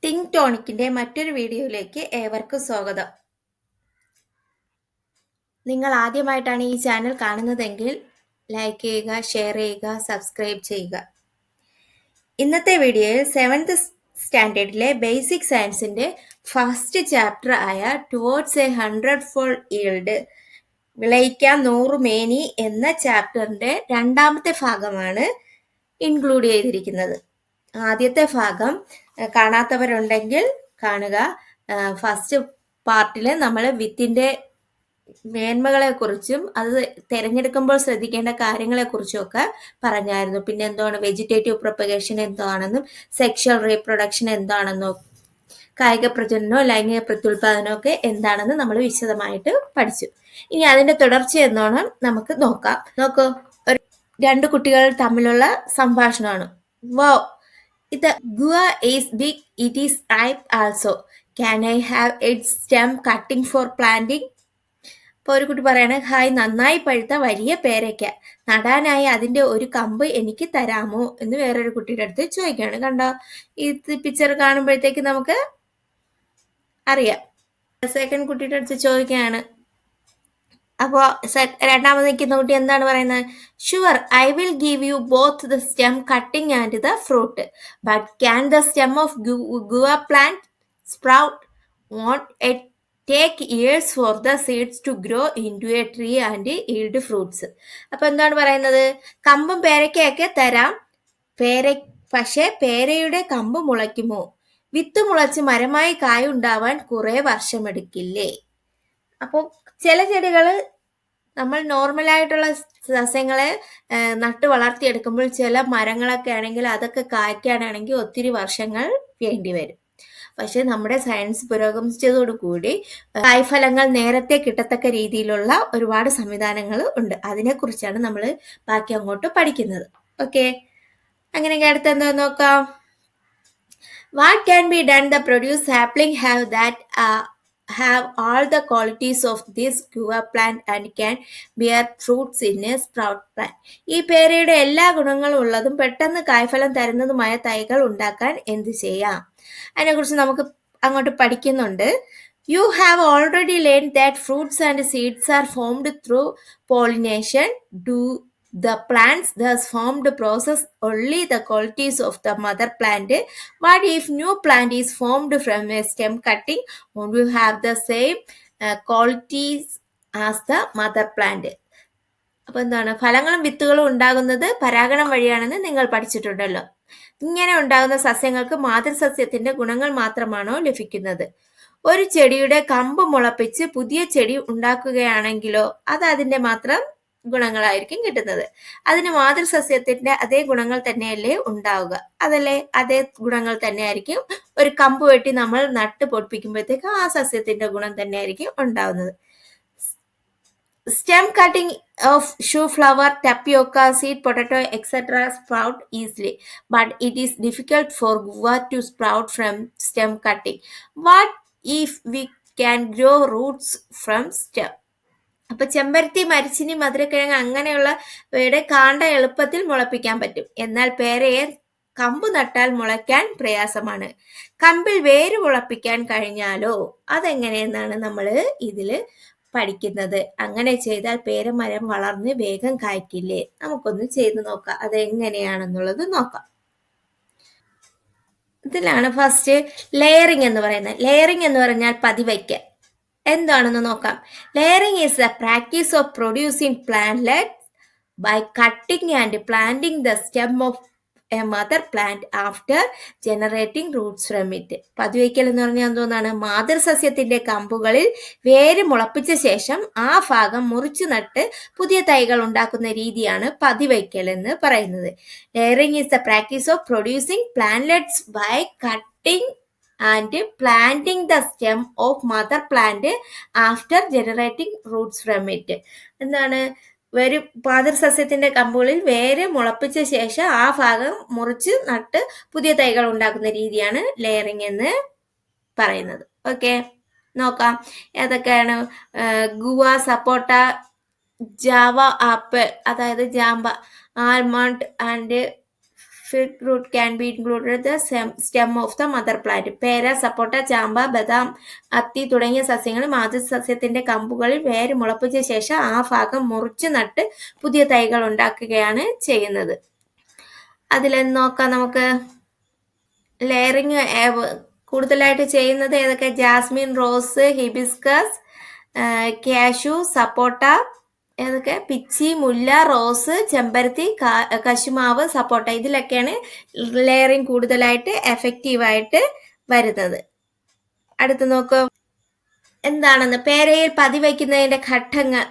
Think ടോണിക്കിന്റെ മറ്റൊരു വീഡിയോയിലേക്ക് ഏവർക്കും സ്വാഗതം. നിങ്ങൾ ആദ്യമായിട്ടാണ് ഈ ചാനൽ കാണുന്നതെങ്കിൽ ലൈക്ക് ചെയ്യുക, ഷെയർ ചെയ്യുക, സബ്സ്ക്രൈബ് ചെയ്യുക. ഇന്നത്തെ വീഡിയോയിൽ 7th സ്റ്റാൻഡേർഡിലെ ബേസിക് സയൻസിന്റെ ഫസ്റ്റ് ചാപ്റ്റർ ആയ ടുവേർഡ്സ് എ 100-fold yield വിളയിക്കാം 100 മേനി എന്ന ചാപ്റ്ററിന്റെ രണ്ടാമത്തെ ഭാഗമാണ് ഇൻക്ലൂഡ് ചെയ്തിരിക്കുന്നത്. ആദ്യത്തെ ഭാഗം കാണാത്തവരുണ്ടെങ്കിൽ കാണുക. ഫസ്റ്റ് പാർട്ടിൽ നമ്മൾ വിത്തിന്റെ മേന്മകളെക്കുറിച്ചും അത് തിരഞ്ഞെടുക്കുമ്പോൾ ശ്രദ്ധിക്കേണ്ട കാര്യങ്ങളെക്കുറിച്ചും ഒക്കെ പറഞ്ഞായിരുന്നു. പിന്നെ എന്താണ് വെജിറ്റേറ്റീവ് പ്രൊപ്പഗേഷൻ എന്താണെന്നും സെക്ഷൽ റീപ്രൊഡക്ഷൻ എന്താണെന്നും കായിക പ്രജനനോ ലൈംഗിക പ്രത്യുൽപാദനോ ഒക്കെ എന്താണെന്ന് നമ്മൾ വിശദമായിട്ട് പഠിച്ചു. ഇനി അതിന്റെ തുടർച്ച എന്നോണം നമുക്ക് നോക്കാം. നോക്കൂ, രണ്ട് കുട്ടികൾ തമ്മിലുള്ള സംഭാഷണമാണ്. വോ, the guava is big, it is ripe also. Can I have its stem cutting for planting? അപ്പോൾ ഒരു കുട്ടി പറയാണ്, ഹായ്, നന്നായി പഴുത്ത വലിയ പേരയ്ക്ക, നടാനായി അതിന്റെ ഒരു കമ്പ് എനിക്ക് തരാമോ എന്ന് വേറൊരു കുട്ടിയുടെ അടുത്ത് ചോദിക്കുകയാണ്. കണ്ടോ, ഈ പിക്ചർ കാണുമ്പോഴത്തേക്ക് നമുക്ക് അറിയാം. സെക്കൻഡ് കുട്ടിയുടെ അടുത്ത് ചോദിക്കുകയാണ്. അപ്പോൾ രണ്ടാമത് നിൽക്കുന്ന കുട്ടി എന്താണ് പറയുന്നത്? Sure, I will give you both the stem cutting and the fruit, but can the stem of guava plant sprout? Won't it take years for the seeds to grow into a tree and yield fruits? അപ്പൊ എന്താണ് പറയുന്നത്? കമ്പും പേരയ്ക്കൊക്കെ തരാം, പക്ഷെ പേരയുടെ കമ്പ് മുളയ്ക്കുമോ? വിത്ത് മുളച്ച് മരമായി കായുണ്ടാവാൻ കുറെ വർഷമെടുക്കില്ലേ? അപ്പോൾ ചില ചെടികൾ നമ്മൾ നോർമലായിട്ടുള്ള സസ്യങ്ങളെ നട്ട് വളർത്തിയെടുക്കുമ്പോൾ ചില മരങ്ങളൊക്കെ ആണെങ്കിൽ അതൊക്കെ കായ്ക്കാനാണെങ്കിൽ ഒത്തിരി വർഷങ്ങൾ വേണ്ടി വരും. പക്ഷെ നമ്മുടെ സയൻസ് പുരോഗമിച്ചതോടുകൂടി കായ്ഫലങ്ങൾ നേരത്തെ കിട്ടത്തക്ക രീതിയിലുള്ള ഒരുപാട് സംവിധാനങ്ങൾ ഉണ്ട്. അതിനെക്കുറിച്ചാണ് നമ്മൾ ബാക്കി അങ്ങോട്ട് പഠിക്കുന്നത്. ഓക്കെ, അങ്ങനെയൊക്കെ അടുത്ത് എന്താ നോക്കാം. What can be done the produce sapling have all the qualities of this guava plant and can bear fruits in a sprout plant. ഈ പേരയുടെ എല്ലാ ഗുണങ്ങളും ഉള്ളതും പെട്ടെന്ന് കായ്ഫലം തരുന്നതുമായ തൈകൾ ഉണ്ടാക്കാൻ എന്ത് ചെയ്യാം? അതിനെക്കുറിച്ച് നമുക്ക് അങ്ങോട്ട് പഠിക്കുന്നുണ്ട്. You have already learned that fruits and seeds are formed through pollination. Do the plants thus formed possess only the qualities of the mother plant? What if new plant is formed from a stem cutting? Won't you have the same qualities as the mother plant? അപ്പൊ എന്താണ്? ഫലങ്ങളും വിത്തുകളും ഉണ്ടാകുന്നത് പരാഗണം വഴിയാണെന്ന് നിങ്ങൾ പഠിച്ചിട്ടുണ്ടല്ലോ. ഇങ്ങനെ ഉണ്ടാകുന്ന സസ്യങ്ങൾക്ക് മാതൃസസ്യത്തിന്റെ ഗുണങ്ങൾ മാത്രമാണോ ലഭിക്കുന്നത്? ഒരു ചെടിയുടെ കമ്പ് മുളപ്പിച്ച് പുതിയ ചെടി ഉണ്ടാക്കുകയാണെങ്കിലോ അത് അതിന്റെ മാത്രം ഗുണങ്ങളായിരിക്കും കിട്ടുന്നത്. അതിന് മാതൃസസ്യത്തിന്റെ അതേ ഗുണങ്ങൾ തന്നെയല്ലേ ഉണ്ടാവുക? അതേ ഗുണങ്ങൾ തന്നെയായിരിക്കും ഒരു കമ്പ് വെട്ടി നമ്മൾ നട്ട് പൊടിപ്പിക്കുമ്പോഴത്തേക്ക് ആ സസ്യത്തിന്റെ ഗുണം തന്നെയായിരിക്കും ഉണ്ടാവുന്നത്. Stem cutting of shoe flower, tapioca, sweet potato, etc. sprout easily, but it is difficult for guava to sprout from stem cutting. What if we can grow roots from stem? അപ്പൊ ചെമ്പരത്തി, മരിച്ചിനി, മധുരക്കിഴങ്ങ് അങ്ങനെയുള്ളവയുടെ കാണ്ട എളുപ്പത്തിൽ മുളപ്പിക്കാൻ പറ്റും. എന്നാൽ പേരയെ കമ്പ് നട്ടാൽ മുളയ്ക്കാൻ പ്രയാസമാണ്. കമ്പിൽ വേര് മുളപ്പിക്കാൻ കഴിഞ്ഞാലോ? അതെങ്ങനെയെന്നാണ് നമ്മൾ ഇതില് പഠിക്കുന്നത്. അങ്ങനെ ചെയ്താൽ പേരമരം വളർന്ന് വേഗം കായ്ക്കില്ലേ? നമുക്കൊന്ന് ചെയ്ത് നോക്കാം, അതെങ്ങനെയാണെന്നുള്ളത് നോക്കാം. ഇതിലാണ് ഫസ്റ്റ് ലെയറിംഗ് എന്ന് പറയുന്നത്. ലെയറിംഗ് എന്ന് പറഞ്ഞാൽ പതിവയ്ക്കൽ. എന്താണെന്ന് നോക്കാം. Layering is the practice of producing plantlets by cutting and planting the stem of a mother plant after generating roots from it. പതിവയ്ക്കൽ എന്ന് പറഞ്ഞാൽ എന്തോന്നാണ്? മാതൃസസ്യത്തിന്റെ കമ്പുകളിൽ വേര് മുളപ്പിച്ച ശേഷം ആ ഭാഗം മുറിച്ചു നട്ട് പുതിയ തൈകൾ ഉണ്ടാക്കുന്ന രീതിയാണ് പതിവയ്ക്കൽ എന്ന് പറയുന്നത്. Layering is the practice of producing plantlets by cutting and planting the stem of mother plant after generating roots from it. എന്താണ്? മാതൃസസ്യത്തിന്റെ കമ്പുകളിൽ വേര് മുളപ്പിച്ച ശേഷം ആ ഭാഗം മുറിച്ച് നട്ട് പുതിയ തൈകൾ ഉണ്ടാക്കുന്ന രീതിയാണ് ലെയറിംഗ് എന്ന് പറയുന്നത്. ഓക്കെ, നോക്കാം ഏതൊക്കെയാണ്. ഗുവ, സപ്പോട്ട, ജാവ ആപ്പിൾ, അതായത് ജാമ്പ, almond and Fig root can be included the stem of the mother plant. പേര, സപ്പോട്ട, ചാമ്പ, ബദാം, അത്തി തുടങ്ങിയ സസ്യങ്ങൾ മാതൃസസ്യത്തിന്റെ കമ്പുകളിൽ വേര് മുളപ്പിച്ച ശേഷം ആ ഭാഗം മുറിച്ച് നട്ട് പുതിയ തൈകൾ ഉണ്ടാക്കുകയാണ് ചെയ്യുന്നത്. അതിൽ നോക്കാം നമുക്ക്. ലെയറിങ് കൂടുതലായിട്ട് ചെയ്യുന്നത് ഏതൊക്കെ? ജാസ്മിൻ, റോസ്, ഹിബിസ്കസ്, കാഷ്യൂ, സപ്പോട്ട, ഏതൊക്കെ? പിച്ചി, മുല്ല, റോസ്, ചെമ്പരത്തി, കശുമാവ്, സപ്പോട്ട. ഇതിലൊക്കെയാണ് ലെയറിങ് കൂടുതലായിട്ട് എഫക്റ്റീവായിട്ട് വരുന്നത്. അടുത്ത് നോക്കൂ എന്താണെന്ന്. പേരയിൽ പതിവയ്ക്കുന്നതിന്റെ ഘട്ടങ്ങൾ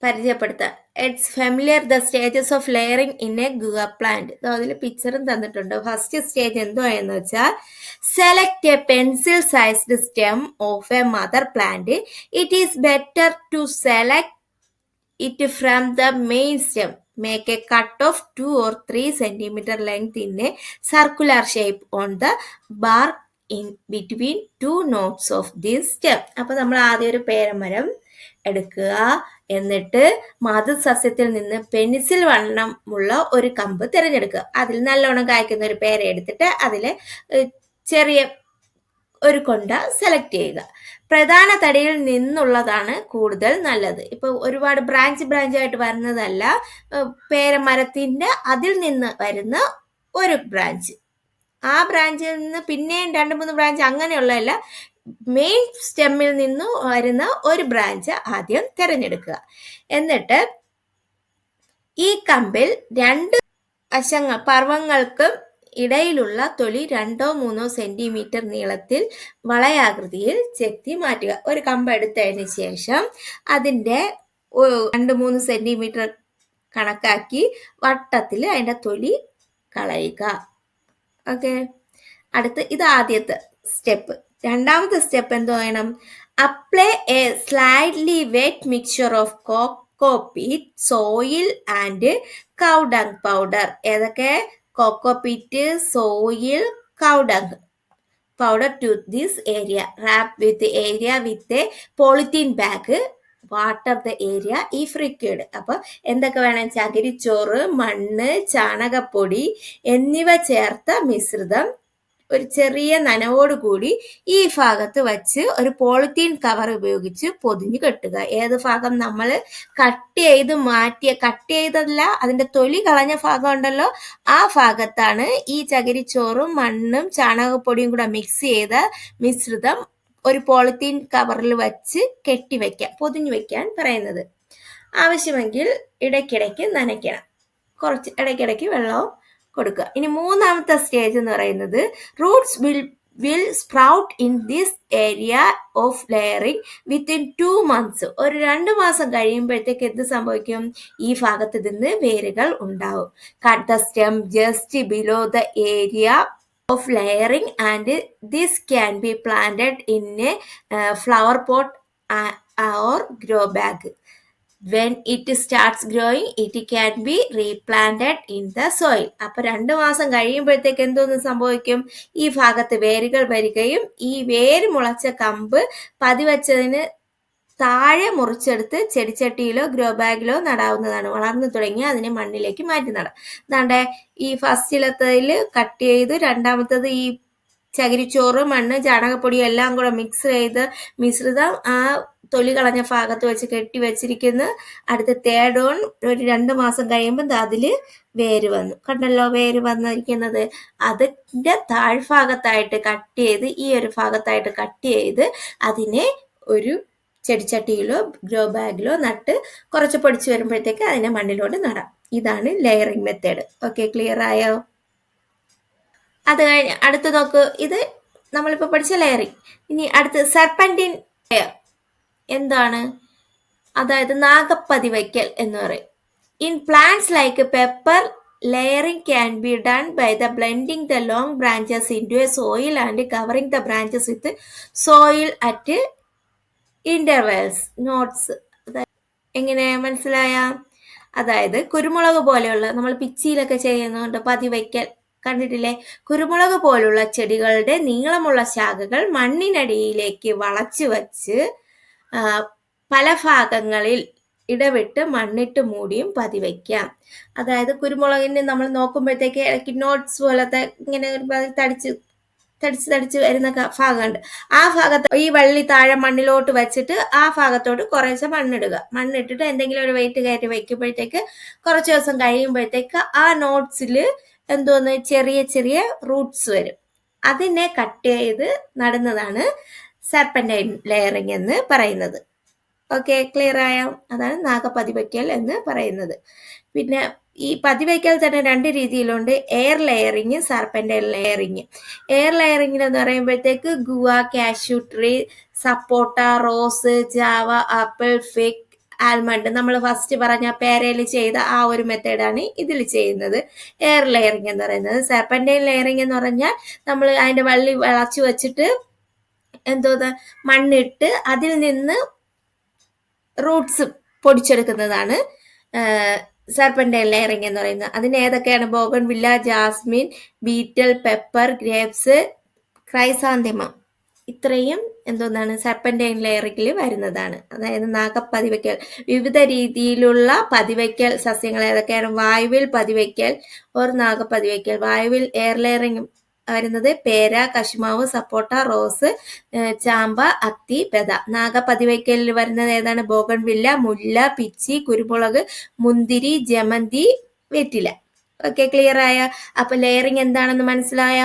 പരിചയപ്പെടുത്താം. It's familiar the stages of layering in a guava plant. അതിൽ പിക്ചറും തന്നിട്ടുണ്ട്. ഫസ്റ്റ് സ്റ്റേജ് എന്തോ എന്ന് വെച്ചാൽ select a pencil sized stem of a mother plant. It is better to select it from the main stem. Make a cut of 2 or 3 centimeter length in a circular shape on the bark in between 2 nodes of this stem. അപ്പോൾ നമ്മൾ ആദ്യം ഒരു പേരമരം എടുക്കുക. എന്നിട്ട് മാതൃസസ്യത്തിൽ നിന്ന് pencil വണ്ണമുള്ള ഒരു കമ്പ് തിരഞ്ഞെടുക്കുക. അതിൽ നല്ലോണം കായ്ക്കുന്ന ഒരു പേര എടുത്തിട്ട് അതിൽ ചെറിയ ഒരു കൊണ്ട സെലക്ട് ചെയ്യുക. പ്രധാന തടിയിൽ നിന്നുള്ളതാണ് കൂടുതൽ നല്ലത്. ഇപ്പൊ ഒരുപാട് ബ്രാഞ്ചായിട്ട് വരുന്നതല്ല, പേരമരത്തിന്റെ അതിൽ നിന്ന് വരുന്ന ഒരു ബ്രാഞ്ച്, ആ ബ്രാഞ്ചിൽ നിന്ന് പിന്നെയും 2-3 ബ്രാഞ്ച് അങ്ങനെയുള്ളതല്ല, മെയിൻ സ്റ്റെമ്മിൽ നിന്ന് വരുന്ന ഒരു ബ്രാഞ്ച് ആദ്യം തിരഞ്ഞെടുക്കുക. എന്നിട്ട് ഈ കമ്പിൽ 2 വശങ്ങൾ പർവ്വങ്ങൾക്കും ഇടയിലുള്ള തൊലി 2-3 സെന്റിമീറ്റർ നീളത്തിൽ വളയാകൃതിയിൽ ചെത്തി മാറ്റുക. ഒരു കമ്പ് എടുത്തതിന് ശേഷം അതിൻ്റെ 2-3 സെന്റിമീറ്റർ കണക്കാക്കി വട്ടത്തിൽ അതിൻ്റെ തൊലി കളയുക. ഓക്കെ, അടുത്ത് ഇത് ആദ്യത്തെ സ്റ്റെപ്പ്. രണ്ടാമത്തെ സ്റ്റെപ്പ് എന്തോ വേണം? Apply a slightly wet mixture of cocopeat, soil and cow dung powder. ഏതൊക്കെ? Cocopeat, soil, cow dung powder to this area. Wrap with the area with a polythene bag. Water the area if required. അപ്പോൾ എന്തൊക്കെ വേണം? ചകിരിച്ചോറ്, മണ്ണ്, ചാണകപ്പൊടി എന്നിവ ചേർത്ത മിശ്രിതം ഒരു ചെറിയ നനവോടുകൂടി ഈ ഭാഗത്ത് വച്ച് ഒരു പോളിത്തീൻ കവർ ഉപയോഗിച്ച് പൊതിഞ്ഞു കെട്ടുക. ഏത് ഭാഗം? നമ്മൾ കട്ട് ചെയ്തല്ല, അതിന്റെ തൊലി കളഞ്ഞ ഭാഗം ഉണ്ടല്ലോ, ആ ഭാഗത്താണ് ഈ ചകിരിച്ചോറും മണ്ണും ചാണകപ്പൊടിയും കൂടെ മിക്സ് ചെയ്ത മിശ്രിതം ഒരു പോളിത്തീൻ കവറിൽ വച്ച് കെട്ടിവെക്കാൻ, പൊതിഞ്ഞു വെക്കാൻ പറയുന്നത്. ആവശ്യമെങ്കിൽ ഇടയ്ക്കിടയ്ക്ക് നനയ്ക്കണം, കുറച്ച് ഇടയ്ക്കിടയ്ക്ക് വെള്ളവും കൊടുക്കുക. ഇനി മൂന്നാമത്തെ സ്റ്റേജ് എന്ന് പറയുന്നത് Roots will sprout in this area of layering within 2 months. ഒരു 2 മാസം കഴിയുമ്പോഴത്തേക്ക് എന്ത് സംഭവിക്കും? ഈ ഭാഗത്ത് നിന്ന് വേരുകൾ ഉണ്ടാവും. Cut the stem just below the area of layering and this can be planted in A flower pot or grow bag. When it starts growing, it can be replanted in the soil. അപ്പൊ 2 മാസം കഴിയുമ്പോഴത്തേക്ക് എന്തോന്ന് സംഭവിക്കും? ഈ ഭാഗത്ത് വേരുകൾ വരികയും ഈ വേര് മുളച്ച കമ്പ് പതിവച്ചതിന് താഴെ മുറിച്ചെടുത്ത് ചെടിച്ചട്ടിയിലോ ഗ്രോ ബാഗിലോ നടാവുന്നതാണ്. വളർന്നു തുടങ്ങി അതിനെ മണ്ണിലേക്ക് മാറ്റി നടാം. അതാണ്ട് ഈ ഫസ്റ്റിലത്തതിൽ കട്ട് ചെയ്ത്, രണ്ടാമത്തത് ഈ ചകിരിച്ചോറ്, മണ്ണ്, ചാണകപ്പൊടി എല്ലാം കൂടെ മിക്സ് ചെയ്ത് മിശ്രിതം ആ തൊലി കളഞ്ഞ ഭാഗത്ത് വെച്ച് കെട്ടി വെച്ചിരിക്കുന്നു. അടുത്ത തേർഡ് ഓൺ ഒരു 2 മാസം കഴിയുമ്പോൾ അതിൽ വേര് വന്നു. കണ്ടല്ലോ വേര് വന്നിരിക്കുന്നത്. അതിൻ്റെ താഴ്ഭാഗത്തായിട്ട് കട്ട് ചെയ്ത്, ഈ ഒരു ഭാഗത്തായിട്ട് കട്ട് ചെയ്ത് അതിനെ ഒരു ചെടിച്ചട്ടിയിലോ ഗ്രോ ബാഗിലോ നട്ട് കുറച്ച് പൊടിച്ച് വരുമ്പോഴത്തേക്ക് അതിനെ മണ്ണിലോട്ട് നടാം. ഇതാണ് ലെയറിംഗ് മെത്തേഡ്. ഓക്കെ, ക്ലിയർ ആയോ? അത് കഴിഞ്ഞ് അടുത്ത് നോക്ക്, ഇത് നമ്മളിപ്പോൾ പഠിച്ച ലെയറിംഗ്. ഇനി അടുത്ത് സർപ്പന്റിൻ ലെയർ എന്താണ്? അതായത് നാഗപ്പതിവയ്ക്കൽ എന്ന് പറയും. In plants like pepper, layering can be done by the blending the long branches into a soil and covering the branches with soil at intervals nodes. എങ്ങനെ മനസ്സിലായ? അതായത് കുരുമുളക് പോലെയുള്ള, നമ്മൾ പിച്ചിയിലൊക്കെ ചെയ്യുന്നുണ്ട് പതിവയ്ക്കൽ, കണ്ടിട്ടില്ലേ? കുരുമുളക് പോലുള്ള ചെടികളുടെ നീളമുള്ള ശാഖകൾ മണ്ണിനടിയിലേക്ക് വളച്ചു വച്ച് പല ഭാഗങ്ങളിൽ ഇടവിട്ട് മണ്ണിട്ട് മൂടിയും പതിവയ്ക്കാം. അതായത് കുരുമുളകിന് നമ്മൾ നോക്കുമ്പോഴത്തേക്ക് ഇടയ്ക്ക് നോട്ട്സ് പോലത്തെ ഇങ്ങനെ തടിച്ച് വരുന്ന ഭാഗമുണ്ട്. ആ ഭാഗത്ത് ഈ വള്ളി താഴെ മണ്ണിലോട്ട് വെച്ചിട്ട് ആ ഭാഗത്തോട്ട് കുറേശ്ശെ മണ്ണിടുക. മണ്ണിട്ടിട്ട് എന്തെങ്കിലും ഒരു വെയിറ്റ് കയറ്റി വയ്ക്കുമ്പോഴത്തേക്ക് കുറച്ച് ദിവസം കഴിയുമ്പോഴത്തേക്ക് ആ നോട്ട്സിൽ എന്തോന്ന് ചെറിയ ചെറിയ റൂട്ട്സ് വരും. അതിനെ കട്ട് ചെയ്ത് നടുന്നതാണ് സർപ്പന്റൈൻ ലെയറിംഗ് എന്ന് പറയുന്നത്. ഓക്കെ, ക്ലിയർ ആയോ? അതാണ് നാഗപതിവയ്ക്കൽ എന്ന് പറയുന്നത്. പിന്നെ ഈ പതിവയ്ക്കൽ തന്നെ 2 രീതിയിലുണ്ട്: air layering, serpentine layering. Air layering എന്ന് പറയുമ്പോഴത്തേക്ക് ഗുവ, കാഷ്യൂ ട്രീ, സപ്പോട്ട, rose, java, apple, fig, almond, നമ്മൾ ഫസ്റ്റ് പറഞ്ഞ പേരയിൽ ചെയ്ത ആ ഒരു മെത്തേഡാണ് ഇതിൽ ചെയ്യുന്നത്, എയർ ലെയറിംഗ് എന്ന് പറയുന്നത്. സർപ്പന്റൈൻ ലെയറിംഗ് എന്ന് പറഞ്ഞാൽ നമ്മൾ അതിന്റെ വള്ളി വളച്ചു വെച്ചിട്ട് മണ്ണിട്ട് അതിൽ നിന്ന് റൂട്ട്സ് പൊടിച്ചെടുക്കുന്നതാണ് സർപ്പന്റൈൻ ലെയറിംഗ് എന്ന് പറയുന്നത്. അതിന് ഏതൊക്കെയാണ്? Bougainvillea, jasmine, betel, pepper, grapes, chrysanthemum, ഇത്രയും സർപ്പന്റൈൻ ലെയറിംഗിൽ വരുന്നതാണ്. അതായത് നാഗപ്പതിവയ്ക്കൽ. വിവിധ രീതിയിലുള്ള പതിവയ്ക്കൽ സസ്യങ്ങൾ ഏതൊക്കെയാണ്? വായുവിൽ പതിവയ്ക്കൽ ഓർ നാഗപ്പതിവയ്ക്കൽ. വായുവിൽ എയർ ലെയറിംഗ് വരുന്നത് പേര, കശുമാവ്, സപ്പോട്ട, റോസ്, ചാമ്പ, അത്തി, ബദ. നാഗപതിവയ്ക്കലിൽ വരുന്നത് ഏതാണ്? ബോഗൺവില്ല, മുല്ല, പിച്ചി, കുരുമുളക്, മുന്തിരി, ജമന്തി, വെറ്റില. ഓക്കെ, ക്ലിയർ ആയ? അപ്പൊ ലെയറിംഗ് എന്താണെന്ന് മനസ്സിലായ?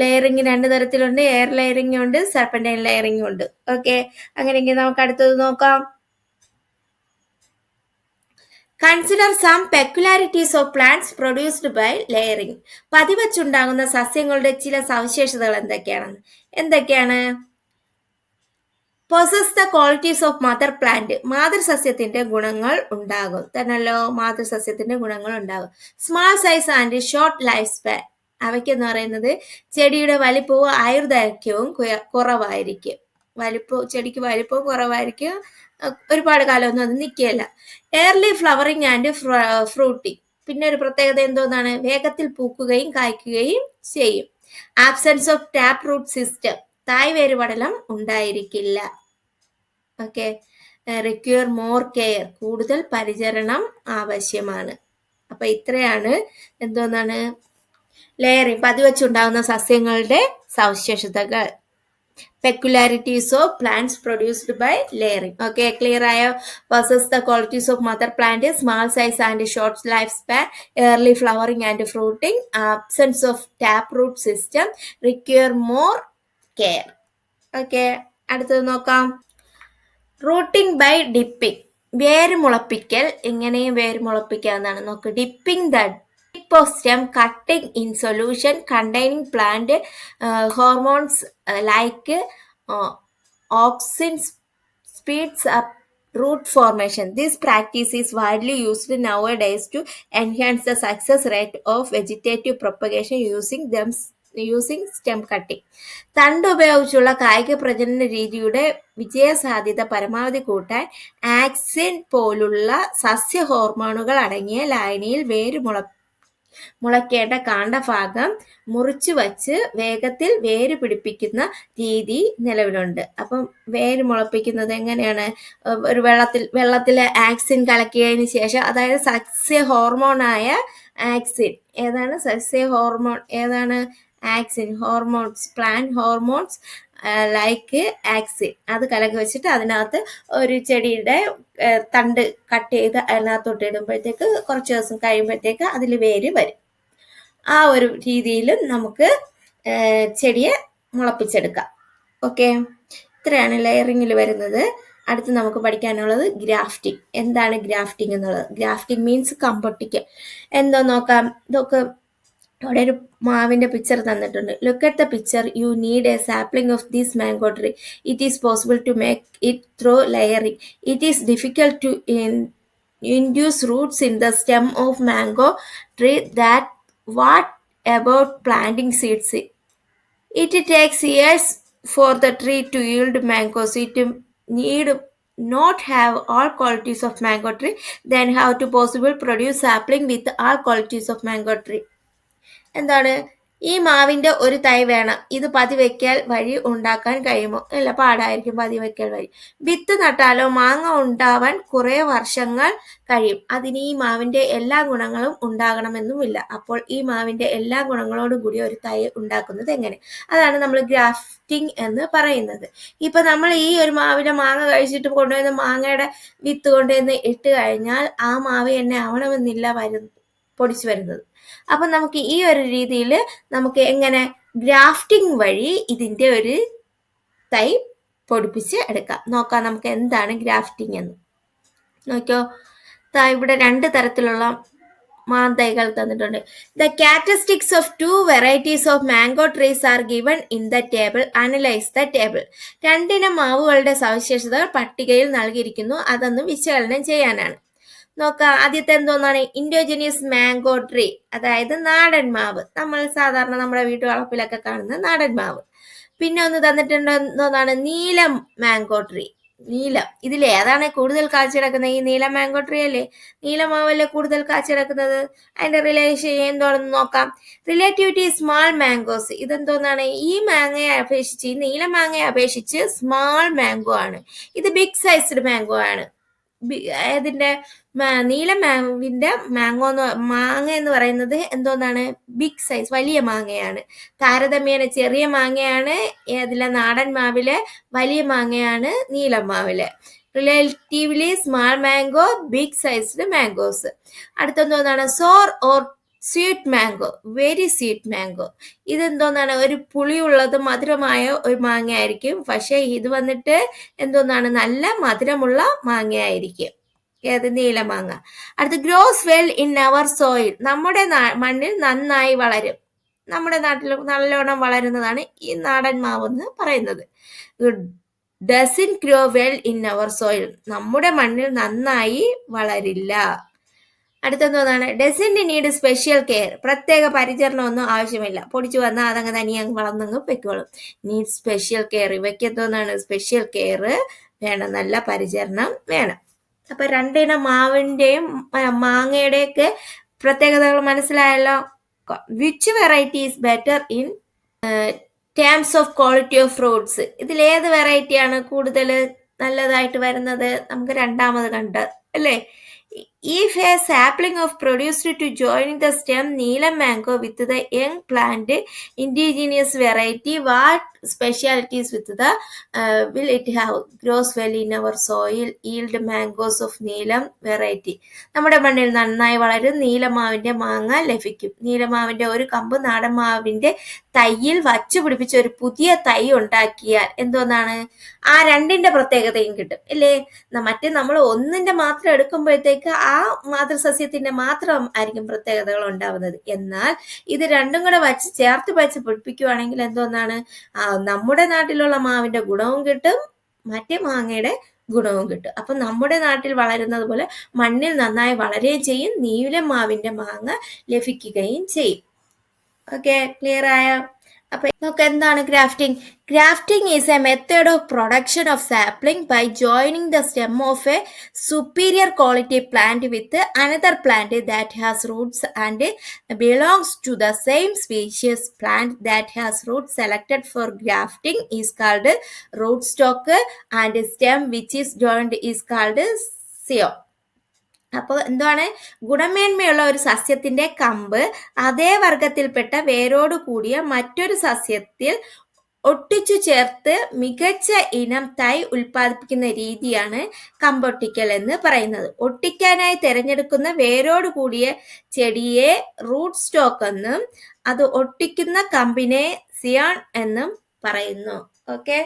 ലെയറിംഗ് 2 തരത്തിലുണ്ട്: എയർ ലെയറിംഗ് ഉണ്ട്, സർപ്പന്റൈൻ ലെയറിംഗ് ഉണ്ട്. ഓക്കെ, അങ്ങനെയെങ്കിൽ നമുക്ക് അടുത്തത് നോക്കാം. Consider some peculiarities of plants produced by layering. പതിവച്ചുണ്ടാകുന്ന സസ്യങ്ങളുടെ ചില സവിശേഷതകൾ എന്തൊക്കെയാണ്? Possess the qualities of mother plant. മാതൃസസ്യത്തിന്റെ ഗുണങ്ങൾ ഉണ്ടാകും തന്നല്ലോ, മാതൃസസ്യത്തിന്റെ ഗുണങ്ങൾ ഉണ്ടാകും. Small size and short life span. അവയ്ക്കെന്ന് പറയുന്നത് ചെടിയുടെ വലിപ്പവും ആയുർദൈർഘ്യവും കുറവായിരിക്കും. ചെടിക്ക് വലിപ്പവും കുറവായിരിക്കും, ഒരുപാട് കാലമൊന്നും അത് നിൽക്കുകയില്ല. Early flowering and fruiting. പിന്നെ ഒരു പ്രത്യേകത എന്തോന്നാണ്? വേഗത്തിൽ പൂക്കുകയും കായ്ക്കുകയും ചെയ്യും. Absence of tap root system. തായ് വേരുപടലം ഉണ്ടായിരിക്കില്ല. Okay, require more care. കൂടുതൽ പരിചരണം ആവശ്യമാണ്. അപ്പൊ ഇത്രയാണ് ലെയറിംഗ്, പതിവച്ചുണ്ടാകുന്ന സസ്യങ്ങളുടെ സവിശേഷതകൾ. Peculiarities of plants produced by layering. Okay, clear ആയോ? possess the qualities of mother plant, small size and short lifespan, early flowering and fruiting, absence of taproot system, require more care. Okay, അടുത്തത് നോക്കാം. Rooting by dipping. വേര് മുളപ്പിക്കൽ. എങ്ങനെയും വേര് മുളപ്പിക്കാവുന്നതാണ്. നോക്ക്. Dipping the tip of stem, cutting in solution containing plant hormones like auxin speeds up root formation. This practice is widely used nowadays to enhance the success rate of vegetative propagation using stem cutting. തണ്ട് ഉപയോഗിച്ചുള്ള കായിക പ്രജനന രീതിയുടെ വിജയസാധ്യത പരമാവധി കൂട്ടാൻ ആക്സിൻ പോലുള്ള സസ്യ ഹോർമോണുകൾ അടങ്ങിയ ലായനിയിൽ വേര് മുളയ്ക്കേണ്ട കാണ്ഡഭാഗം മുറിച്ചു വച്ച് വേഗത്തിൽ വേര് പിടിപ്പിക്കുന്ന രീതി നിലവിലുണ്ട്. അപ്പം വേര് മുളപ്പിക്കുന്നത് എങ്ങനെയാണ്? ഒരു വെള്ളത്തിലെ ആക്സിൻ കലക്കിയതിന് ശേഷം, അതായത് സസ്യ ഹോർമോണായ ആക്സിൻ. ഏതാണ് സസ്യ ഹോർമോൺ? ഏതാണ് auxin? Hormones, plant hormones like auxin. അത് കലക്കി വെച്ചിട്ട് അതിനകത്ത് ഒരു ചെടിയുടെ തണ്ട് കട്ട് ചെയ്ത് അതിനകത്തോട്ട് ഇടുമ്പോഴത്തേക്ക് കുറച്ച് ദിവസം കഴിയുമ്പോഴത്തേക്ക് അതിൽ വേര് വരും. ആ ഒരു രീതിയിലും നമുക്ക് ചെടിയെ മുളപ്പിച്ചെടുക്കാം. ഓക്കെ, ഇത്രയാണ് ലെയറിങ്ങിൽ വരുന്നത്. അടുത്ത് നമുക്ക് പഠിക്കാനുള്ളത് ഗ്രാഫ്റ്റിംഗ്. എന്താണ് ഗ്രാഫ്റ്റിംഗ് എന്നുള്ളത്? ഗ്രാഫ്റ്റിംഗ് മീൻസ് കമ്പൊട്ടിക്കൽ. എന്തോ നോക്കാം. ഇതൊക്കെ അവിടെ ഒരു മാവിന്റെ പിക്ചർ തന്നിട്ടുണ്ട്. Look at the picture. You need a sapling of this mango tree. It is possible to make it through layering. It is difficult to induce roots in the stem of mango tree. That what about planting seeds? It takes years for the tree to yield mangoes. It need not have all qualities of mango tree. Then how to possible produce sapling with all qualities of mango tree? എന്താണ്? ഈ മാവിന്റെ ഒരു തൈ വേണം. ഇത് പതിവയ്ക്കൽ വഴി ഉണ്ടാക്കാൻ കഴിയുമോ? ഇല്ല, പാടായിരിക്കും പതിവയ്ക്കൽ വഴി. വിത്ത് നട്ടാലോ? മാങ്ങ ഉണ്ടാവാൻ കുറെ വർഷങ്ങൾ കഴിയും. അതിന് ഈ മാവിന്റെ എല്ലാ ഗുണങ്ങളും ഉണ്ടാകണമെന്നുമില്ല. അപ്പോൾ ഈ മാവിന്റെ എല്ലാ ഗുണങ്ങളോടും കൂടി ഒരു തൈ ഉണ്ടാക്കുന്നത് എങ്ങനെ? അതാണ് നമ്മൾ ഗ്രാഫ്റ്റിംഗ് എന്ന് പറയുന്നത്. ഇപ്പൊ നമ്മൾ ഈ ഒരു മാവിന്റെ മാങ്ങ കഴിച്ചിട്ട് കൊണ്ടുവന്ന് മാങ്ങയുടെ വിത്ത് കൊണ്ടുവന്ന് ഇട്ട് കഴിഞ്ഞാൽ ആ മാവ് തന്നെ ആവണമെന്നില്ല പൊടിച്ചു വരുന്നത്. അപ്പൊ നമുക്ക് ഈ ഒരു രീതിയിൽ നമുക്ക് എങ്ങനെ ഗ്രാഫ്റ്റിംഗ് വഴി ഇതിന്റെ ഒരു തൈ പൊടിപ്പിച്ച് എടുക്കാം. നോക്കാം നമുക്ക് എന്താണ് ഗ്രാഫ്റ്റിംഗ് എന്ന്. നോക്കിയോ, ഇവിടെ 2 തരത്തിലുള്ള മാന്തൈകൾ തന്നിട്ടുണ്ട്. The characteristics of 2 varieties of mango trees are given in the table. Analyse the table. 2 ഇനം മാവുകളുടെ സവിശേഷതകൾ പട്ടികയിൽ നൽകിയിരിക്കുന്നു. അതൊന്ന് വിശകലനം ചെയ്യാനാണ്. നോക്കാം, ആദ്യത്തെ എന്തോന്നാണ്? ഇൻഡിജിനിയസ് മാംഗോ ട്രീ, അതായത് നാടൻ മാവ്. നമ്മൾ സാധാരണ നമ്മുടെ വീട്ടുവളപ്പിലൊക്കെ കാണുന്ന നാടൻ മാവ്. പിന്നെ ഒന്ന് തന്നിട്ടുണ്ട്, എന്തോന്നാണ്? നീലം മാംഗോ ട്രീ. നീലം. ഇതിൽ ഏതാണ് കൂടുതൽ കാച്ചിടക്കുന്നത്? ഈ നീലം മാംഗോ ട്രീ അല്ലേ? നീലമാവല്ലേ കൂടുതൽ കാച്ചിടക്കുന്നത്? അതിന്റെ റിലേഷൻ എന്തോണെന്ന് നോക്കാം. Relativity small mangoes. ഇതെന്തോന്നാണ്? ഈ മാങ്ങയെ അപേക്ഷിച്ച്, ഈ നീല മാങ്ങയെ അപേക്ഷിച്ച് സ്മാൾ മാംഗോ ആണ്. ഇത് ബിഗ് സൈസ്ഡ് മാംഗോ ആണ്. ഇതിന്റെ നീല മാവിന്റെ മാങ്ങ എന്ന് പറയുന്നത് എന്തോന്നാണ്? ബിഗ് സൈസ്, വലിയ മാങ്ങയാണ്. താരതമ്യേന ചെറിയ മാങ്ങയാണ് അതിലെ നാടൻ മാവിലെ, വലിയ മാങ്ങയാണ് നീലം മാവിലെ. Relatively small mango, big sized mangoes. അടുത്തെന്തോന്നാണ്? Sour or sweet mango, very sweet mango. ഇതെന്തോന്നാണ്? ഒരു പുളിയുള്ളത് മധുരമായ ഒരു മാങ്ങ ആയിരിക്കും. പക്ഷെ ഇത് വന്നിട്ട് എന്തോന്നാണ്? നല്ല മധുരമുള്ള മാങ്ങയായിരിക്കും. ഏത്? നീലമാങ്ങ. അടുത്ത് grows well in our soil. നമ്മുടെ മണ്ണിൽ നന്നായി വളരും. നമ്മുടെ നാട്ടിൽ നല്ലോണം വളരുന്നതാണ് ഈ നാടൻ മാവ് എന്ന് പറയുന്നത്. Doesn't grow well in our soil. നമ്മുടെ മണ്ണിൽ നന്നായി വളരില്ല. അടുത്തെന്തോന്നാണ്? Doesn't need special care. പ്രത്യേക പരിചരണമൊന്നും ആവശ്യമില്ല. പൊടിച്ചു വന്നാൽ അതങ്ങ് തനിയെ വളർന്നങ്ങ് പൊയ്ക്കോളും. Need special care. ഇവയ്ക്ക് എന്തോന്നാണ്? സ്പെഷ്യൽ കെയർ വേണം, നല്ല പരിചരണം വേണം. അപ്പൊ 2 ഇനം മാവിന്റെയും മാങ്ങയുടെയൊക്കെ പ്രത്യേകതകൾ മനസ്സിലായല്ലോ. Which variety is better in terms of quality of fruits? ഇതിൽ ഏത് വെറൈറ്റിയാണ് കൂടുതൽ നല്ലതായിട്ട് വരുന്നത്? നമുക്ക് രണ്ടാമത് കണ്ട് അല്ലേ? If a sapling of produced to join the stem Neelam mango with the young plant indigenous variety, what specialities with the will it have? Grows well in our soil, yield mangoes of Neelam variety. നമ്മുടെ മണ്ണിൽ നന്നായി വളരും നീലമാവിന്റെ മാങ്ങ ലഭിക്കും. നീലമാവിന്റെ ഒരു കമ്പ് നാടൻ മാവിന്റെ തൈയിൽ വച്ചു പിടിപ്പിച്ച ഒരു പുതിയ തൈ ഉണ്ടാക്കിയാൽ എന്തോന്നാണ്? ആ 2ന്റെ പ്രത്യേകതയും കിട്ടും അല്ലേ? മറ്റേ നമ്മൾ ഒന്നിന്റെ മാത്രം എടുക്കുമ്പോഴത്തേക്ക് ആ മാതൃസസ്യത്തിന്റെ മാത്രം ആയിരിക്കും പ്രത്യേകതകൾ ഉണ്ടാവുന്നത്. എന്നാൽ ഇത് 2ഉം കൂടെ ചേർത്ത് വച്ച് പിടിപ്പിക്കുകയാണെങ്കിൽ എന്തോന്നാണ്? നമ്മുടെ നാട്ടിലുള്ള മാവിന്റെ ഗുണവും കിട്ടും, മറ്റേ മാങ്ങയുടെ ഗുണവും കിട്ടും. അപ്പൊ നമ്മുടെ നാട്ടിൽ വളരുന്നത് പോലെ മണ്ണിൽ നന്നായി വളരുകയും ചെയ്യും, നീലം മാവിന്റെ മാങ്ങ ലഭിക്കുകയും ചെയ്യും. ഓക്കെ, ക്ലിയർ ആയോ? അപ്പൊ നമുക്ക് എന്താണ് grafting? Grafting is a method of production of sapling by joining the stem of a superior quality plant with another plant that has roots and belongs to the same species. Plant that has roots selected for grafting is called rootstock and stem which is joined is called scion. അപ്പോൾ എന്താണ്? ഗുണമേന്മയുള്ള ഒരു സസ്യത്തിന്റെ കമ്പ് അതേ വർഗത്തിൽപ്പെട്ട വേരോട് കൂടിയ മറ്റൊരു സസ്യത്തിൽ ഒട്ടിച്ചു ചേർത്ത് മികച്ച ഇനം തൈ ഉൽപ്പാദിപ്പിക്കുന്ന രീതിയാണ് കമ്പൊട്ടിക്കൽ എന്ന് പറയുന്നത്. ഒട്ടിക്കാനായി തിരഞ്ഞെടുക്കുന്ന വേരോട് കൂടിയ ചെടിയെ റൂട്ട് സ്റ്റോക്ക് എന്നും അത് ഒട്ടിക്കുന്ന കമ്പിനെ സിയോൺ എന്നും പറയുന്നു. Okay,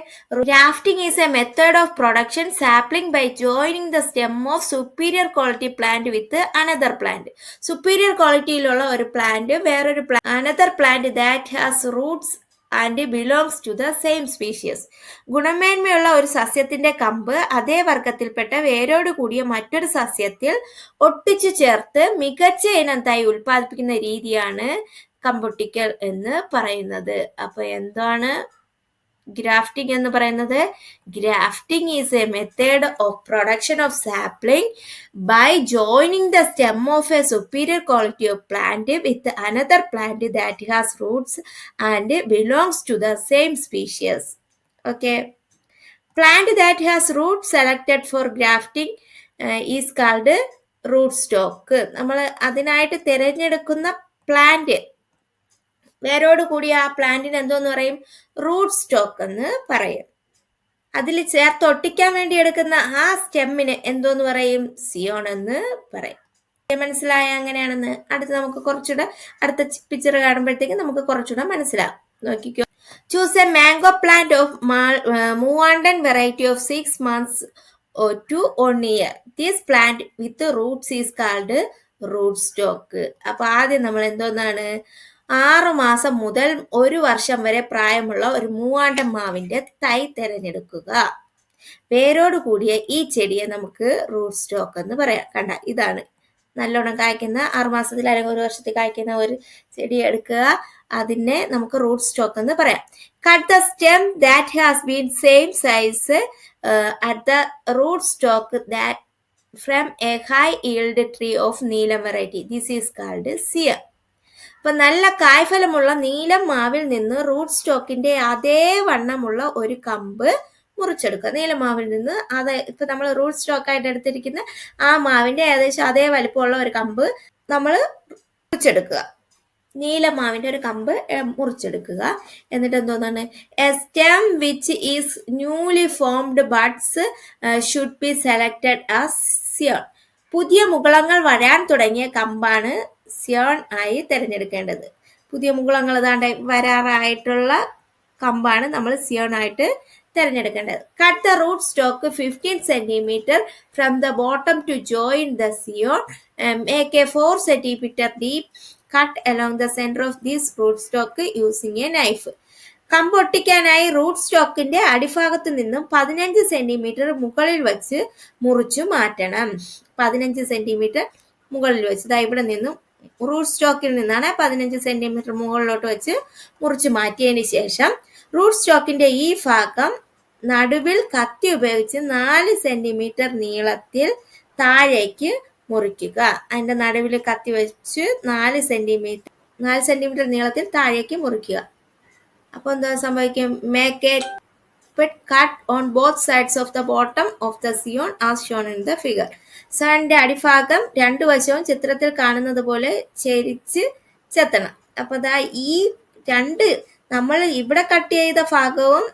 grafting is a method of production sapling by joining the stem of superior quality plant with another plant. Superior quality ഉള്ള ഒരു പ്ലാന്റ് വേറൊരു another plant that has roots and belongs to the same species. ഗുണമേന്മയുള്ള ഒരു സസ്യത്തിന്റെ കമ്പ് അതേ വർഗത്തിൽപ്പെട്ട വേരോട് കൂടിയ മറ്റൊരു സസ്യത്തിൽ ഒട്ടിച്ചു ചേർത്ത് മികച്ച ഇനം തൈ ഉൽപ്പാദിപ്പിക്കുന്ന രീതിയാണ് കമ്പൊട്ടിക്കൽ എന്ന് പറയുന്നത്. അപ്പൊ എന്താണ് ഗ്രാഫ്റ്റിംഗ് എന്ന് പറയുന്നത്, grafting is a method of production of sapling by joining the stem of a superior quality of plant with another plant that has roots and belongs to the same species. Okay, plant that has root selected for grafting is called root stock. നമ്മൾ അതിനായിട്ട് തിരഞ്ഞെടുക്കുന്ന plant, വേരോട് കൂടിയ ആ പ്ലാന്റിന് എന്തോന്ന് പറയും? Root stock എന്ന് പറയും. അതിൽ ചേർത്ത് ഒട്ടിക്കാൻ വേണ്ടി എടുക്കുന്ന ആ സ്റ്റെമ്മിന് എന്തോന്ന് പറയും? സിയോൺ എന്ന് പറയും. മനസ്സിലായ എങ്ങനെയാണെന്ന്? നമുക്ക് കുറച്ചുകൂടെ അടുത്ത പിക്ചർ കാണുമ്പോഴത്തേക്ക് നമുക്ക് കുറച്ചുകൂടെ മനസ്സിലാവും. നോക്കിക്കോ. Choose a mango plant of Moovandan variety of 6 months to 1 year. This plant with roots is called root stock. അപ്പൊ ആദ്യം നമ്മൾ എന്തോന്നാണ്? 6 മാസം മുതൽ 1 വർഷം വരെ പ്രായമുള്ള ഒരു മൂവാണ്ടൻ മാവിന്റെ തൈ തിരഞ്ഞെടുക്കുക. വേരോട് കൂടിയ ഈ ചെടിയെ നമുക്ക് റൂട്ട് സ്റ്റോക്ക് എന്ന് പറയാം. കണ്ട, ഇതാണ് നല്ലോണം കായ്ക്കുന്ന 6 മാസത്തിൽ അല്ലെങ്കിൽ 1 വർഷത്തിൽ കായ്ക്കുന്ന ഒരു ചെടി എടുക്കുക. അതിനെ നമുക്ക് റൂട്ട് സ്റ്റോക്ക് എന്ന് പറയാം. Cut the stem that has been same size at the root stock that from a high yield tree of Neelam variety. This is called scion. അപ്പൊ നല്ല കായ്ഫലമുള്ള നീലം മാവിൽ നിന്ന് റൂട്ട് സ്റ്റോക്കിന്റെ അതേ വണ്ണമുള്ള ഒരു കമ്പ് മുറിച്ചെടുക്കുക. നീലമാവിൽ നിന്ന് ഇപ്പൊ നമ്മൾ റൂട്ട് സ്റ്റോക്ക് ആയിട്ട് എടുത്തിരിക്കുന്ന ആ മാവിന്റെ ഏകദേശം അതേ വലിപ്പമുള്ള ഒരു കമ്പ് നമ്മൾ മുറിച്ചെടുക്കുക. നീലമാവിന്റെ ഒരു കമ്പ് മുറിച്ചെടുക്കുക. എന്നിട്ട് എന്തോന്നാണ്? A stem which is newly formed buds should be selected as scion. പുതിയ മുകുളങ്ങൾ വരാൻ തുടങ്ങിയ കമ്പാണ് സിയോൺ ആയി തിരഞ്ഞെടുക്കേണ്ടത്. പുതിയ മുകുളങ്ങൾ വരാറായിട്ടുള്ള കമ്പാണ് നമ്മൾ സിയോൺ ആയിട്ട് തിരഞ്ഞെടുക്കേണ്ടത്. Cut the root stock 15 centimeter from the bottom to join the scion. Make a 4 centimeter deep cut along the centre of this root stock using a knife. കമ്പ് ഒട്ടിക്കാനായി റൂട്ട് സ്റ്റോക്കിന്റെ അടിഭാഗത്ത് നിന്നും 15 centimeter മുകളിൽ വെച്ച് മുറിച്ചു മാറ്റണം. 15 centimeter മുകളിൽ വെച്ച്, ഇവിടെ നിന്നും റൂട്ട് സ്റ്റോക്കിൽ നിന്നാണ് 15 centimeter മുകളിലോട്ട് വെച്ച് മുറിച്ചു മാറ്റിയതിന് ശേഷം റൂട്ട് സ്റ്റോക്കിന്റെ ഈ ഭാഗം നടുവിൽ കത്തി ഉപയോഗിച്ച് 4 centimeter നീളത്തിൽ താഴേക്ക് മുറിക്കുക. അതിന്റെ നടുവിൽ കത്തി വെച്ച് 4 centimeter നീളത്തിൽ താഴേക്ക് മുറിക്കുക. അപ്പൊ എന്താ സംഭവിക്കും? Make a cut on both sides of the bottom of the scion as shown in the figure. സിയോണിന്റെ അടിഭാഗം രണ്ടു വശവും ചിത്രത്തിൽ കാണുന്നത് പോലെ ചെരിച്ച് ചെത്തണം. അപ്പൊ ഈ രണ്ട് നമ്മൾ ഇവിടെ കട്ട് ചെയ്ത ഭാഗവും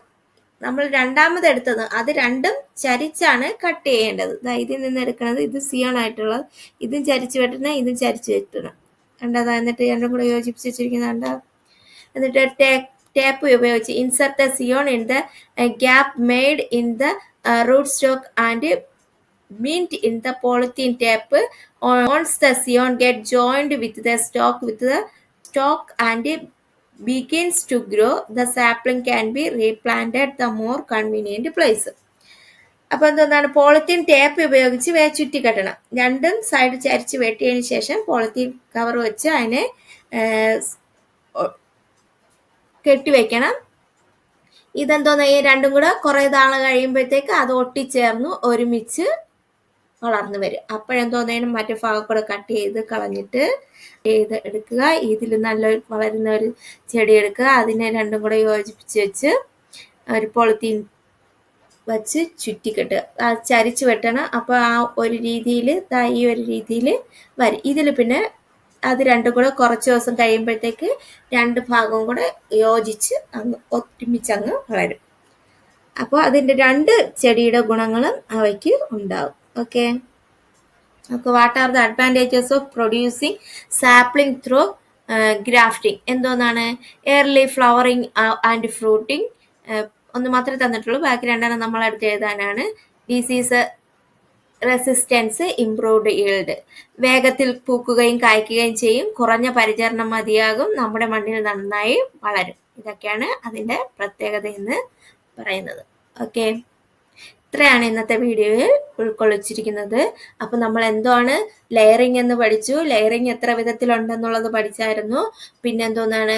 നമ്മൾ രണ്ടാമത് എടുത്തത് അത് രണ്ടും ചരിച്ചാണ് കട്ട് ചെയ്യേണ്ടത്. ഇതിൽ നിന്ന് എടുക്കുന്നത് ഇത് സിയോൺ ആയിട്ടുള്ളത്, ഇതും ചരിച്ച് വെട്ടണം, ഇതും ചരിച്ച് വെട്ടണം. കണ്ടതാ? എന്നിട്ട് രണ്ടും കൂടെ യോജിപ്പിച്ച് വെച്ചിരിക്കുന്നുണ്ട. എന്നിട്ട് ടേപ്പ് ഉപയോഗിച്ച് insert the scion in the gap made in the root stock and mint in the polythene tape. Once the siyon get joined with the stalk and begins to grow, the sapling can be replanted the more convenient place. അപ്പൊ എന്താണ്? Polythene tape ഉപയോഗിച്ച് ചുറ്റി കെട്ടണം. രണ്ടും side ചരിച്ച് വെട്ടിയതിന് ശേഷം polythene cover വെച്ച് അതിനെ കെട്ടിവെക്കണം. ഇതെന്തോന്ന്? ഈ രണ്ടും കൂടെ കുറെ നാൾ കഴിയുമ്പോഴത്തേക്ക് അത് ഒട്ടിച്ചേർന്ന് ഒരുമിച്ച് വളർന്നു വരും. അപ്പോഴെന്തോന്നേനും മറ്റു ഭാഗം കൂടെ കട്ട് ചെയ്ത് കളഞ്ഞിട്ട് എടുക്കുക. ഇതിൽ നല്ല വളരുന്ന ഒരു ചെടി എടുക്കുക. അതിനെ രണ്ടും കൂടെ യോജിപ്പിച്ച് വെച്ച് ഒരു പോളിത്തീൻ വെച്ച് ചുറ്റിക്കെട്ടുക. ചരിച്ച് വെട്ടണം. അപ്പോൾ ആ ഒരു രീതിയിൽ ഈ ഒരു രീതിയിൽ വരും. ഇതിൽ പിന്നെ അത് രണ്ടും കൂടെ കുറച്ച് ദിവസം കഴിയുമ്പോഴത്തേക്ക് രണ്ട് ഭാഗവും കൂടെ യോജിച്ച് അങ്ങ് ഒരുമിച്ചങ്ങ് വളരും. അപ്പോൾ അതിൻ്റെ രണ്ട് ചെടിയുടെ ഗുണങ്ങളും അവയ്ക്ക് ഉണ്ടാവും. Okay, what are the advantages of producing sapling through grafting? എന്തോന്നാണ്? എയർലി ഫ്ലവറിങ് ആൻഡ് ഫ്രൂട്ടിങ് ഒന്ന് മാത്രമേ തന്നിട്ടുള്ളൂ, ബാക്കി രണ്ടെണ്ണം നമ്മൾ അടുത്ത് എഴുതാനാണ്. ഡിസീസ് റെസിസ്റ്റൻസ്, ഇംപ്രൂവ്ഡ് ഈൽഡ്, വേഗത്തിൽ പൂക്കുകയും കായ്ക്കുകയും ചെയ്യും, കുറഞ്ഞ പരിചരണം മതിയാകും, നമ്മുടെ മണ്ണിൽ നന്നായി വളരും. ഇതൊക്കെയാണ് അതിൻ്റെ പ്രത്യേകത എന്ന് പറയുന്നത്. ഓക്കെ, ഇത്രയാണ് ഇന്നത്തെ വീഡിയോയിൽ ഉൾക്കൊള്ളിച്ചിരിക്കുന്നത്. അപ്പം നമ്മൾ എന്താണ് ലെയറിങ് എന്ന് പഠിച്ചു, ലെയറിങ് എത്ര വിധത്തിലുണ്ടെന്നുള്ളത് പഠിച്ചായിരുന്നു. പിന്നെ എന്തോന്നാണ്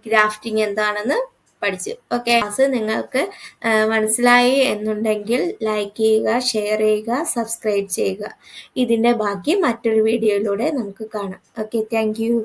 ഗ്രാഫ്റ്റിംഗ് എന്താണെന്ന് പഠിച്ചു. ഓക്കെ, ക്ലാസ് നിങ്ങൾക്ക് മനസ്സിലായി എന്നുണ്ടെങ്കിൽ ലൈക്ക് ചെയ്യുക, ഷെയർ ചെയ്യുക, സബ്സ്ക്രൈബ് ചെയ്യുക. ഇതിൻ്റെ ബാക്കി മറ്റൊരു വീഡിയോയിലൂടെ നമുക്ക് കാണാം. Okay, thank you.